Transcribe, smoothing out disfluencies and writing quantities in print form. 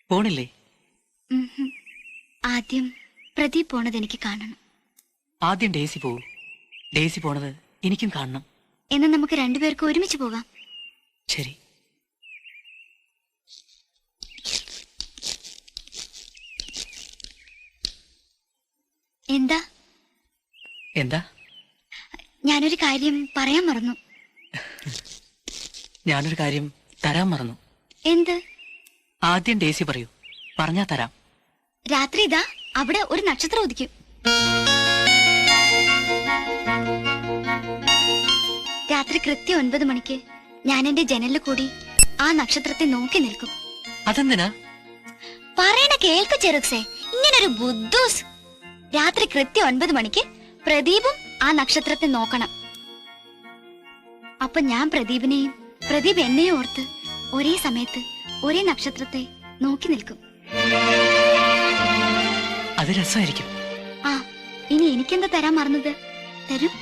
പോണില്ലേ? ആദ്യം പ്രദീപ് പോണത് എനിക്ക് കാണണം. ആദ്യം ഡേസി പോവും. ഡേസി പോണത് എനിക്കും കാണണം. എന്നാ നമുക്ക് രണ്ടുപേർക്കും ഒരുമിച്ച് പോകാം. ശരി. എന്താ? എന്താ? ഞാനൊരു കാര്യം പറയാൻ മറന്നു. ഞാനൊരു കാര്യം തരാൻ മറന്നു. എന്ത്? ആദ്യം ഡേസി പറയൂ, പറഞ്ഞാ തരാം. രാത്രി ഇതാ അവിടെ ഒരു നക്ഷത്രം ഉദിക്കും. രാത്രി കൃത്യം 9 മണിക്ക് ഞാൻ എന്റെ ജനലിൽ കൂടി ആ നക്ഷത്രത്തെ നോക്കി നിൽക്കും. അതെന്തിനാ? പറയണ കേൾക്ക് ചെറുക്സേ, ഇങ്ങനൊരു ബുദ്ധൂസ്. രാത്രി കൃത്യം 9 മണിക്ക് പ്രദീപും ആ നക്ഷത്രത്തെ നോക്കണം. അപ്പൊ ഞാൻ പ്രദീപിനെയും പ്രദീപ് എന്നെയും ഓർത്ത് ഒരേ സമയത്ത് ഒരേ നക്ഷത്രത്തെ നോക്കി നിൽക്കും. അത് രസമായിരിക്കും. ആ, ഇനി എനിക്കെന്താ തരാൻ മറന്നത്? തരും.